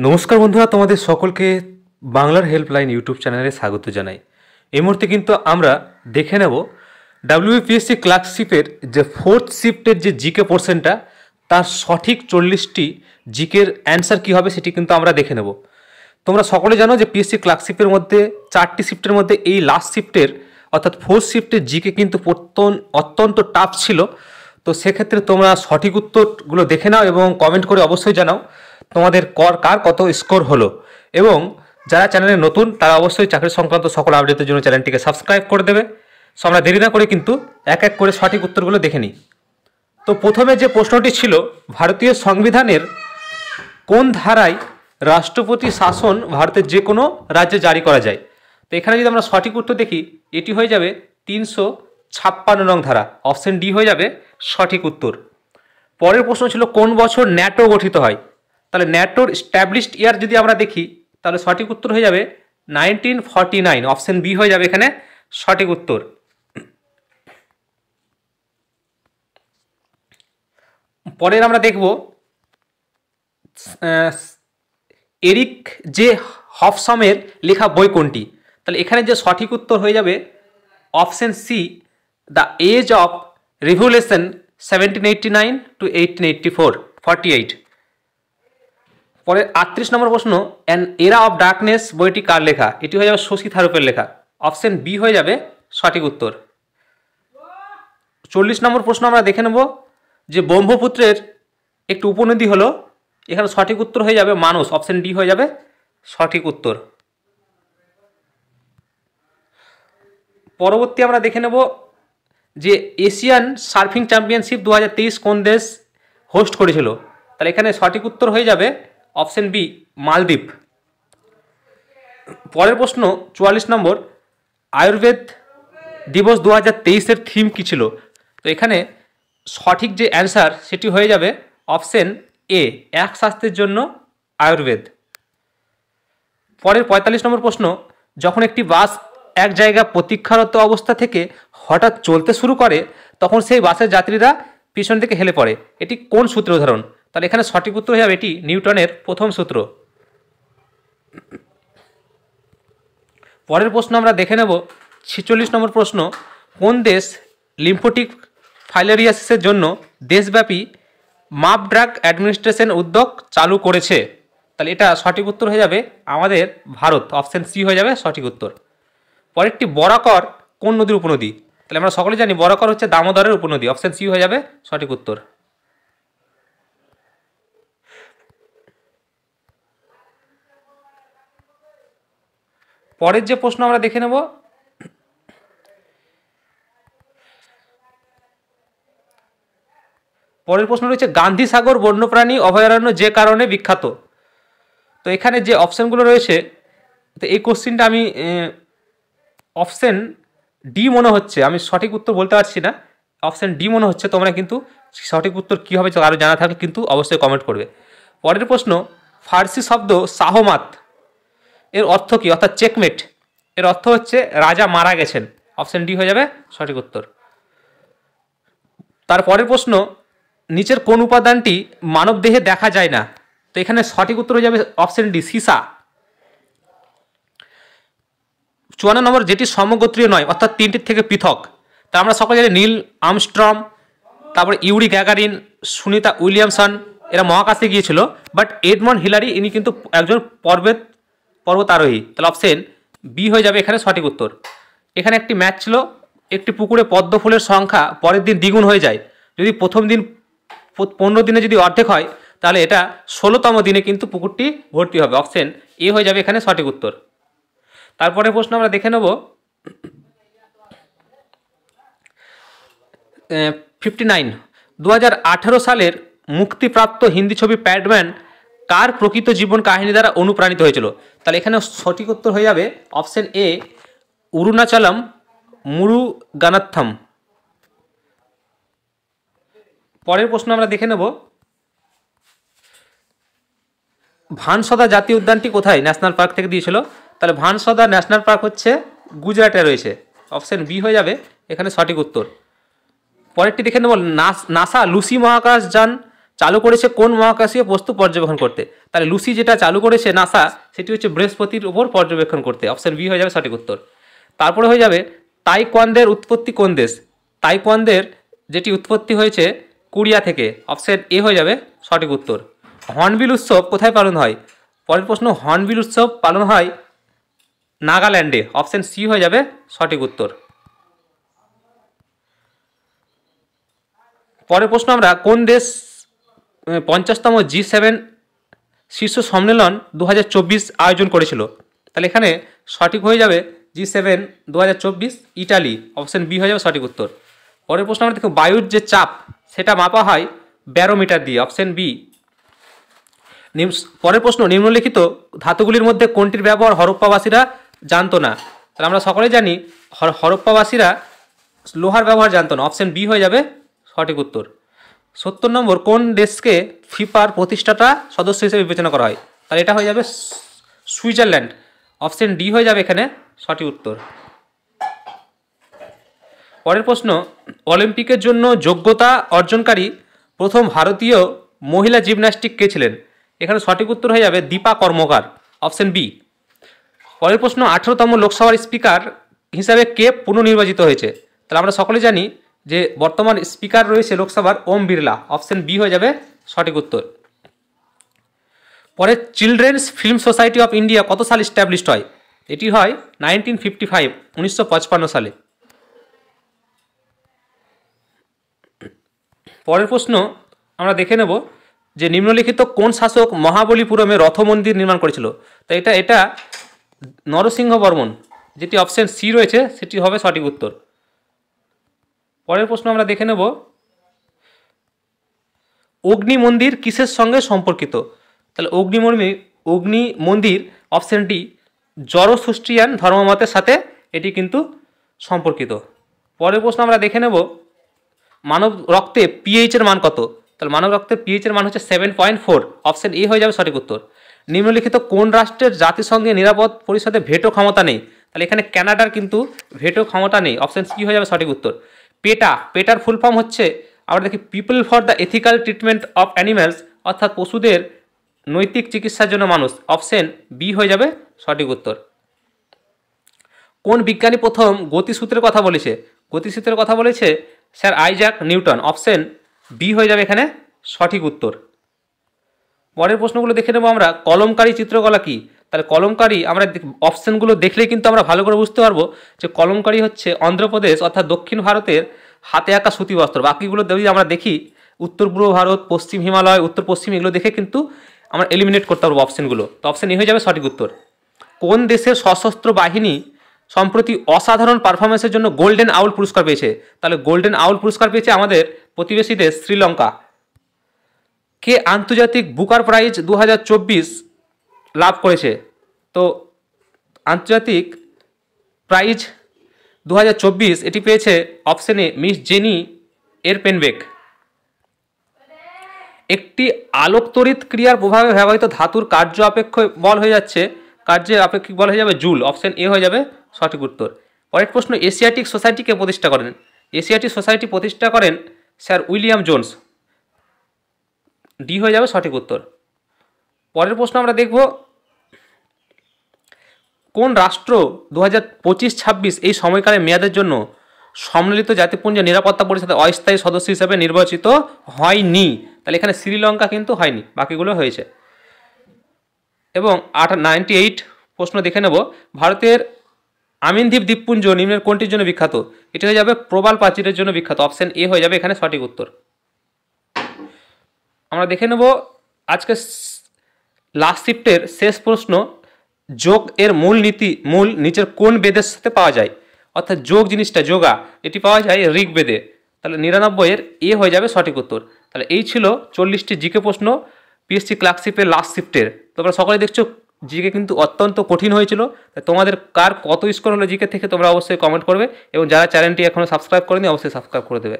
নমস্কার বন্ধুরা, তোমাদের সকলকে বাংলার হেল্পলাইন ইউটিউব চ্যানেলে স্বাগত জানাই। এই মুহূর্তে কিন্তু আমরা দেখে নেব ডাব্লিউবিপিএসসি ক্লার্কশিপের যে ফোর্থ শিফটের যে জিকে পোর্শনটা, তার সঠিক 40টি জিকের অ্যান্সার কী হবে সেটি কিন্তু আমরা দেখে নেব। তোমরা সকলে জানো যে পিএসসি ক্লার্কশিপের মধ্যে 4টি শিফটের মধ্যে এই লাস্ট শিফটের অর্থাৎ ফোর্থ শিফটের জিকে কিন্তু অত্যন্ত টাফ ছিল। তো সেক্ষেত্রে তোমরা সঠিক উত্তরগুলো দেখে নাও এবং কমেন্ট করে অবশ্যই জানাও তোমাদের কার কত স্কোর হলো। এবং যারা চ্যানেলে নতুন তারা অবশ্যই চাকরি সংক্রান্ত সকল আপডেটের জন্য চ্যানেলটিকে সাবস্ক্রাইব করে দেবে। সো আমরা দেরি না করে কিন্তু এক এক করে সঠিক উত্তরগুলো দেখে নিই। তো প্রথমে যে প্রশ্নটি ছিল, ভারতীয় সংবিধানের কোন ধারায় রাষ্ট্রপতি শাসন ভারতের যে কোনো রাজ্যে জারি করা যায়? তো এখানে যদি আমরা সঠিক উত্তর দেখি, এটি হয়ে যাবে 356 নং ধারা। অপশন ডি হয়ে যাবে সঠিক উত্তর। পরের প্রশ্ন ছিল কোন বছর ন্যাটো গঠিত হয়? তাহলে ন্যাটোর স্ট্যাবলিশড ইয়ার যদি আমরা দেখি, তাহলে সঠিক উত্তর হয়ে যাবে 1949। অপশন বি হয়ে যাবে এখানে সঠিক উত্তর। পরের আমরা দেখব এরিক জে হফসামের লেখা বই কোনটি? তাহলে এখানে যে সঠিক উত্তর হয়ে যাবে option C, the age of revolution 1789 to 1884, 48। পরে 38 নম্বর প্রশ্ন, অ্যান এরা অফ ডার্কনেস বইটি কার লেখা? এটি হয়ে যাবে শশী থারুপের লেখা। অপশন বি হয়ে যাবে সঠিক উত্তর। 40 নম্বর প্রশ্ন আমরা দেখে নেব যে ব্রহ্মপুত্রের একটি উপনদী হলো, এখানে সঠিক উত্তর হয়ে যাবে মানস। অপশন ডি হয়ে যাবে সঠিক উত্তর। পরবর্তী আমরা দেখে নেব যে এশিয়ান সার্ফিং চ্যাম্পিয়নশিপ 2023 কোন দেশ হোস্ট করেছিল? তাহলে এখানে সঠিক উত্তর হয়ে যাবে অপশন বি, মালদ্বীপ। পরের প্রশ্ন 44 নম্বর, আয়ুর্বেদ দিবস 2023-এর থিম কী ছিল? তো এখানে সঠিক যে অ্যান্সার সেটি হয়ে যাবে অপশন এ, এক স্বাস্থ্যের জন্য আয়ুর্বেদ। পরের 45 নম্বর প্রশ্ন, যখন একটি বাস এক জায়গায় প্রতীক্ষারত অবস্থা থেকে হঠাৎ চলতে শুরু করে তখন সেই বাসের যাত্রীরা পিছন থেকে হেলে পড়ে, এটি কোন সূত্রের উদাহরণ? তাহলে এখানে সঠিক উত্তর হয়ে যাবে এটি নিউটনের প্রথম সূত্র। পরের প্রশ্ন আমরা দেখে নেব 46 নম্বর প্রশ্ন, কোন দেশ লিম্ফোটিক ফাইলেরিয়াসিসের জন্য দেশব্যাপী মাপ ড্রাগ অ্যাডমিনিস্ট্রেশন উদ্যোগ চালু করেছে? তাহলে এটা সঠিক উত্তর হয়ে যাবে আমাদের ভারত। অপশন সি হয়ে যাবে সঠিক উত্তর। পরেরটি বরাকর কোন নদীর উপনদী? তাহলে আমরা সকলে জানি বরাকর হচ্ছে দামোদরের উপনদী। অপশন সি হয়ে যাবে সঠিক উত্তর। পরের যে প্রশ্ন আমরা দেখে নেব, পরের প্রশ্ন রয়েছে গান্ধী সাগর বন্যপ্রাণী অভয়ারণ্য যে কারণে বিখ্যাত? তো এখানে যে অপশানগুলো রয়েছে, তো এই কোশ্চিনটা আমি অপশন ডি মনে হচ্ছে, আমি সঠিক উত্তর বলতে পারছি না, অপশন ডি মনে হচ্ছে। তোমরা কিন্তু সঠিক উত্তর কী হবে আরও জানা থাকলে কিন্তু অবশ্যই কমেন্ট করবে। পরের প্রশ্ন, ফার্সি শব্দ শাহমাত এর অর্থ কী? অর্থাৎ চেকমেট এর অর্থ হচ্ছে রাজা মারা গেছেন। অপশন ডি হয়ে যাবে সঠিক উত্তর। তারপরের প্রশ্ন, নিচের কোন উপাদানটি মানব দেহে দেখা যায় না? তো এখানে সঠিক উত্তর হয়ে যাবে অপশন ডি, সীসা। 54 নম্বর, যেটি সমগোত্রীয় নয় অর্থাৎ তিনটির থেকে পৃথক। তা আমরা সকলে জানি নীল আর্মস্ট্রং, তারপরে ইউরি গ্যাগারিন, সুনিতা উইলিয়ামসন, এরা মহাকাশে গিয়েছিল। বাট এডমন্ড হিলারি ইনি কিন্তু একজন পর্বতারোহী। তাহলে অপশন বি হয়ে যাবে এখানে সঠিক উত্তর। এখানে একটি ম্যাচ ছিল, একটি পুকুরে পদ্ম ফুলের সংখ্যা পরের দিন দ্বিগুণ হয়ে যায়। যদি প্রথম দিন 15 দিনে যদি অর্ধেক হয়, তাহলে এটা 16তম দিনে কিন্তু পুকুরটি ভর্তি হবে। অপশন এ হয়ে যাবে এখানে সঠিক উত্তর। তারপরে প্রশ্ন আমরা দেখে নেব 59, 2018 সালের মুক্তিপ্রাপ্ত হিন্দি ছবি প্যাডম্যান কার প্রকৃত জীবন কাহিনী দ্বারা অনুপ্রাণিত হয়েছিল? তাহলে এখানে সঠিক উত্তর হয়ে যাবে অপশন এ, অরুণাচলম মুরুগানাথম। পরের প্রশ্ন আমরা দেখে নেব ভানসদা জাতীয় উদ্যানটি কোথায় ন্যাশনাল পার্ক থেকে দিয়েছিল? তাহলে ভানসদা ন্যাশনাল পার্ক হচ্ছে গুজরাটে রয়েছে। অপশন বি হয়ে যাবে এখানে সঠিক উত্তর। পরেরটি দেখে নেব নাসা লুসি মহাকাশযান চালু করেছে কোন মহাকাশীয় বস্তু পর্যবেক্ষণ করতে? তাহলে লুসি যেটা চালু করেছে নাসা, সেটি হচ্ছে বৃহস্পতির উপর পর্যবেক্ষণ করতে। অপশন বি হয়ে যাবে সঠিক উত্তর। তারপরে হয়ে যাবে তাইকোয়ান্দের উৎপত্তি কোন দেশ? তাইকোয়ান্দের যেটি উৎপত্তি হয়েছে কোরিয়া থেকে। অপশন এ হয়ে যাবে সঠিক উত্তর। হর্নবিল উৎসব কোথায় পালন হয়? পরের প্রশ্ন, হর্নবিল উৎসব পালন হয় নাগাল্যান্ডে। অপশন সি হয়ে যাবে সঠিক উত্তর। পরের প্রশ্ন, আমরা কোন দেশ 50তম G7 শীর্ষ সম্মেলন 2024 আয়োজন করেছিল? তাহলে এখানে সঠিক হয়ে যাবে G7 2024 ইটালি। অপশন বি হয়ে যাবে সঠিক উত্তর। পরের প্রশ্ন আমরা দেখো, বায়ুর যে চাপ সেটা মাপা হয় ব্যারোমিটার দিয়ে। Option B. পরের প্রশ্ন, নিম্নলিখিত ধাতুগুলির মধ্যে কোনটির ব্যবহার হরপ্পাবাসীরা জানতো না? তাহলে আমরা সকলে জানি হরপ্পাবাসীরা লোহার ব্যবহার জানতো না। অপশন বি হয়ে যাবে সঠিক উত্তর। 70 নম্বর, কোন দেশকে ফিফার প্রতিষ্ঠাতা সদস্য হিসেবে বিবেচনা করা হয়? তাহলে এটা হয়ে যাবে সুইজারল্যান্ড। অপশন ডি হয়ে যাবে এখানে সঠিক উত্তর। পরের প্রশ্ন, অলিম্পিকের জন্য যোগ্যতা অর্জনকারী প্রথম ভারতীয় মহিলা জিমন্যাস্টিক কে ছিলেন? এখানে সঠিক উত্তর হয়ে যাবে দীপা কর্মকার। Option B. পরের প্রশ্ন, 18তম লোকসভার স্পিকার হিসাবে কে পুনর্নির্বাচিত হয়েছে? তাহলে আমরা সকলে জানি যে বর্তমান স্পিকার রয়েছে লোকসভার ওম বিড়লা। অপশন বি হয়ে যাবে সঠিক উত্তর। পরে children's film society of India কত সালে স্ট্যাবলিশড হয়? এটি হয় 1955, 1955 সালে। পরের প্রশ্ন আমরা দেখে নেব যে নিম্নলিখিত কোন শাসক মহাবলীপুরমে রথ মন্দির নির্মাণ করেছিল? তো এটা নরসিংহ বর্মন। যেটি অপশন সি রয়েছে সেটি হবে সঠিক উত্তর। পরের প্রশ্ন আমরা দেখে নেব, অগ্নি মন্দির কিসের সঙ্গে সম্পর্কিত? তাহলে অগ্নি মন্দির অপশন ডি জরোস্ট্রিয়ান ধর্মমতের সাথে এটি কিন্তু সম্পর্কিত। পরের প্রশ্ন আমরা দেখে নেব, মানব রক্তে পিএইচ এর মান কত? তাহলে মানব রক্তের পিএইচ এর মান হচ্ছে 7.4। অপশন এ হয়ে যাবে সঠিক উত্তর। নিম্নলিখিত কোন রাষ্ট্রের জাতিসংঘের নিরাপদ পরিষদে ভেটো ক্ষমতা নেই? তাহলে এখানে কানাডার কিন্তু ভেটো ক্ষমতা নেই। অপশন সি হয়ে যাবে সঠিক উত্তর। পেটার ফুল ফর্ম হচ্ছে, আমরা দেখি people for the ethical treatment of animals, অর্থাৎ পশুদের নৈতিক চিকিৎসার জন্য মানুষ। অপশন বি হয়ে যাবে সঠিক উত্তর। কোন বিজ্ঞানী প্রথম গতিসূত্রের কথা বলেছে? গতিসূত্রের কথা বলেছে sir Isaac Newton. Option B হয়ে যাবে এখানে সঠিক উত্তর। পরের প্রশ্নগুলো দেখে নেব আমরা, কলমকারী চিত্রকলা কি? তাহলে কলমকারী আমরা অপশনগুলো দেখলেই কিন্তু আমরা ভালো করে বুঝতে পারবো যে কলমকারী হচ্ছে অন্ধ্রপ্রদেশ অর্থাৎ দক্ষিণ ভারতের হাতে আঁকা সুতি বস্ত্র। বাকিগুলো যদি আমরা দেখি উত্তর পূর্ব ভারত, পশ্চিম হিমালয়, উত্তর পশ্চিম, এগুলো দেখে কিন্তু আমরা এলিমিনেট করতে পারবো অপশনগুলো। তো অপশন এ হয়ে যাবে সঠিক উত্তর। কোন দেশের সশস্ত্র বাহিনী সম্প্রতি অসাধারণ পারফরমেন্সের জন্য গোল্ডেন আউল পুরস্কার পেয়েছে? তাহলে গোল্ডেন আউল পুরস্কার পেয়েছে আমাদের প্রতিবেশী দেশ শ্রীলঙ্কা। কে আন্তর্জাতিক বুকার প্রাইজ 2024 লাভ করেছে? তো আন্তর্জাতিক প্রাইজ 2024 এটি পেয়েছে অপশন এ মিস জেনি এরপেনবেক। একটি আলোক তড়িৎ ক্রিয়ার প্রভাবে ব্যবহৃত ধাতুর কার্য আপেক্ষ বল হয়ে যাচ্ছে, কার্যের আপেক্ষিক বল হয়ে যাবে জুল। অপশন এ হয়ে যাবে সঠিক উত্তর। পরের প্রশ্ন, এশিয়াটিক সোসাইটিকে প্রতিষ্ঠা করেন? এশিয়াটিক সোসাইটি প্রতিষ্ঠা করেন স্যার উইলিয়াম জোন্স। ডি হয়ে যাবে সঠিক উত্তর। পরের প্রশ্ন আমরা দেখব, কোন রাষ্ট্র 2025-26 এই সময়কালের মেয়াদের জন্য সম্মিলিত জাতিপুঞ্জ নিরাপত্তা পরিষদের অস্থায়ী সদস্য হিসেবে নির্বাচিত হয়নি? তাহলে এখানে শ্রীলঙ্কা কিন্তু হয়নি, বাকিগুলো হয়েছে। এবং 98 প্রশ্ন দেখে নেব, ভারতের আমিনদ্বীপ দ্বীপপুঞ্জ নিম্নের কোনটির জন্য বিখ্যাত? এটি হয়ে যাবে প্রবাল প্রাচীরের জন্য বিখ্যাত। অপশন এ হয়ে যাবে এখানে সঠিক উত্তর। আমরা দেখে নেব আজকে লাস্ট শিফটের শেষ প্রশ্ন, যোগ এর মূল নিচের কোন বেদের সাথে পাওয়া যায়? অর্থাৎ যোগ জিনিসটা, যোগা, এটি পাওয়া যায় ঋগ্বেদে। তাহলে 99 এর এ হয়ে যাবে সঠিক উত্তর। তাহলে এই ছিল 40টি জিকে প্রশ্ন পিএসসি ক্লার্কশিপের লাস্ট শিফটের। তোমরা সকলে দেখছো জিকে কিন্তু অত্যন্ত কঠিন হয়েছিল। তোমাদের কার কত স্কোর হলো জিকে থেকে তোমরা অবশ্যই কমেন্ট করবে, এবং যারা চ্যানেলটি এখনও সাবস্ক্রাইব করেনি অবশ্যই সাবস্ক্রাইব করে দেবে।